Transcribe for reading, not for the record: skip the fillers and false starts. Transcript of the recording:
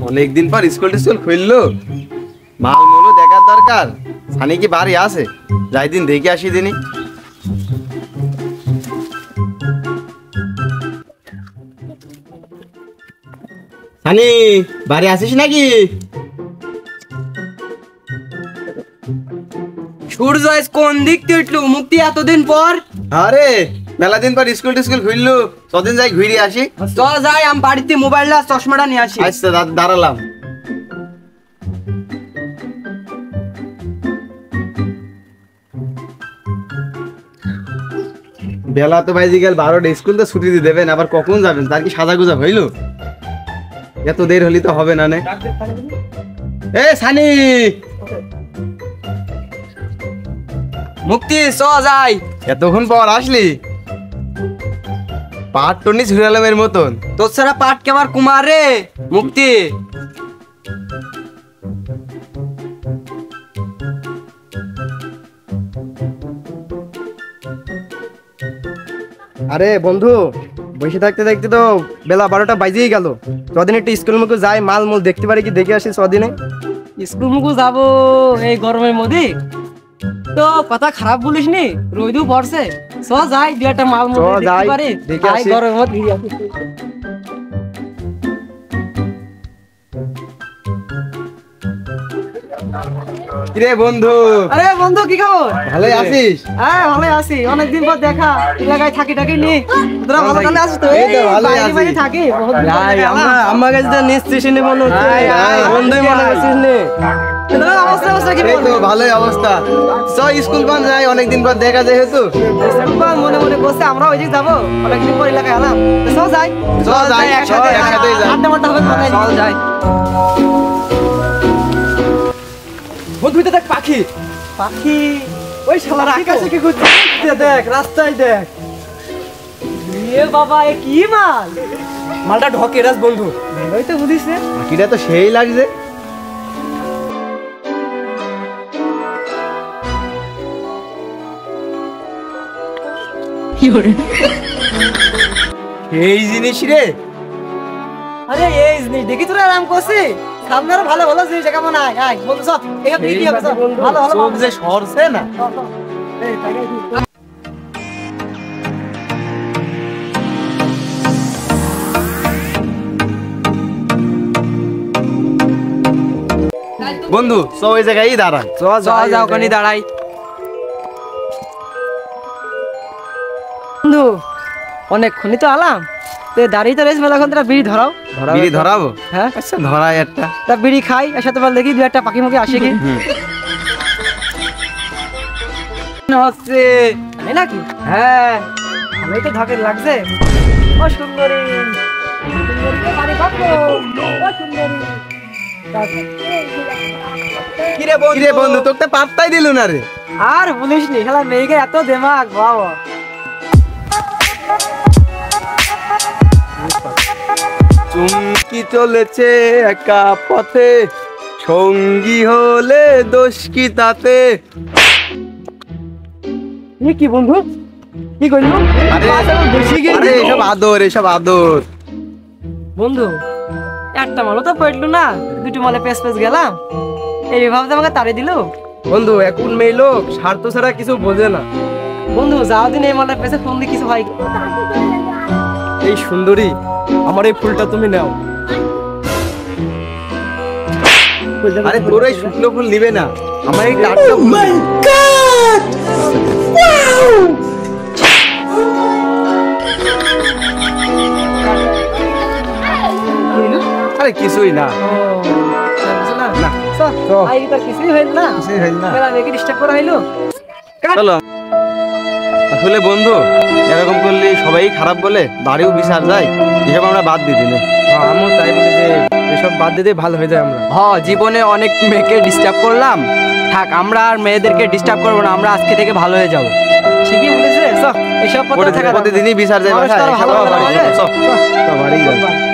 অনেকদিন পর স্কুল খুললো, মাল মূল্য দেখার দরকার। সানি কি বাড়ি আছে? যাই দিন দেখে আসি দিনই। সানি বাড়ি আসিস নাকি? সূর্য আজ কোন দিক থেকে উঠলো মুক্তি এতদিন পর? আরে মেলা দিন পর স্কুল খুললো, কদিন যাই ঘুরে আসি। চল যাই, আমি বাড়িতে মোবাইলটা চশমাটা নিয়ে আসি। আচ্ছা দাঁড়ালাম। বেলা তো বাইজি গেল 12টা, স্কুল তো ছুটি দিয়ে দেবেন, আবার কখন যাবেন? তার কি সাজা গুজা হইলো? এত দেরি হলি তো হবে না। নে এ সানি, মুক্তি চ যাই। এতক্ষণ পর আসলি? পাট টনি ঝুরালামের মতন। তোর ছাড়া পাট কেবার কুমার রে মুক্তি। আরে বন্ধু, বসে থাকতে থাকতে তো বেলা 12টা বাজেই গেল। কদিন একটু স্কুল মুখে যাই, মাল মুল দেখতে পারি কি দেখে আসি। কদিনে স্কুল মুখে যাবো এই গরমের মধ্যে? তো কথা খারাপ বলিস নি, রোদও পড়ছে। চ যাই, দু একটা মাল মুল দেখতে পারি, এই গরমের মধ্যে। কিরে বন্ধু? আরে বন্ধু কি খবর? ভালোই আছিস? হ্যাঁ ভালোই আছি, অনেকদিন পর দেখা। এলাকায় থাকি নি, তোরা ভালো কালে আছিস তো? এই তো ভালোই আছি। বাইরে থাকি বহুত দিন পর ভাই, দেখা। আমার কাছে তো নিশ্চিত নি মনে হচ্ছে। বন্ধুই মনে করছিস নি? তোদের অবস্থা কি এই তো বল? ভালোই অবস্থা। স্কুল বান যাই, অনেকদিন পর দেখা যায় হেতু। মনে মনে করছে আমরা ওই দিকে যাবো, অনেকদিন পর এলাকায় এলাম। তো চল যাই, চল যাই, একসাথেই যাই। আড্ডা মাড্ডা হবে। চল যাই। বন্ধু দেখ পাখি, পাখি ওই শালার আকাশে কি ঘুরছে দেখ, রাস্তায় দেখ। এ বাবা, এ কি মাল? মালটা ঢকে রাস বন্ধু। ওই তো বুঝিস রে। পাখিটা তো সেই লাগছে। এই জিনিস রে। আরে এই জিনিস দেখি তোরা আরাম করছিস, সামনে আরো ভালো ভালো জিনিস দেখা মনে হয়। আয় বন্ধু সব এখান থেকে কি হবে? সব ভালো ভালো চোখ যে সরছে না। এই তাকে বন্ধু সব ওই জায়গায় দাঁড়া। চল যাও ওখানে দাঁড়াই। বন্ধু অনেকক্ষণই তো আলাম, তো দাঁড়িয়ে তো রয়েছে মেলাক্ষণ। তোরা বিড়ি ধরাও। বিড়ি ধরাবো? হ্যাঁ আচ্ছা ধরাই একটা। তা বিড়ি খাই, এর সাথে বল দেখি দু একটা পাখি মুখে আসে কি হচ্ছে তাই নাকি? হ্যাঁ, ভালোই তো ঢাকের লাগছে। ও সুন্দরী, সুন্দরীকে বাড়ি পাবো। ও সুন্দরী, কিরে বন্ধু, তোকে পাত্তাই দিল না রে। আর বলিস নি, খেলা মেয়েকে এত দেমাগ বাবা। চুমকি চলেছে একা পথে, সঙ্গী হলে দোষ কি তাতে? কি বন্ধু কি করলো? আরে এসব আদর, এসব আদর। বন্ধু একটা মালও তো পড়লো না, দুটো মালে পেস পেস গেলাম। এইভাবে তো আমাকে তাড়িয়ে দিল। বন্ধু এখন মেয়ে লোক স্বার্থ ছাড়া কিছু বোঝে না। বন্ধু যাও দিন এই মালের পেছে ফোন দিয়ে কিছু হয়। এই সুন্দরী, আমার এই ফুলটা তুমি নাও। আরে তোর এই শুকনো ফুল নিবে না, আমার এই টাটকা ফুল। আরে কিছুই না। কিছুই হইল না, মেয়েকে ডিস্টার্ব করা হইলো। চলো। আসলে বন্ধু এরকম করলে সবাই খারাপ বলে, বাড়িও বিচার যায়। এসব আমরা বাদ দিই দিনে। আমিও তাই বলি যে এসব বাদ দিতে ভালো হয়ে যায়। আমরা জীবনে অনেক মেয়েকে ডিস্টার্ব করলাম, থাক আমরা আর মেয়েদেরকে ডিস্টার্ব করবো না। আমরা আজকে থেকে ভালো হয়ে যাবো। ঠিকই বলেছে, এইসব প্রতিদিনই বিচার যায়। মানুষ তো আর ভালো হবে না। বাড়ি যাই।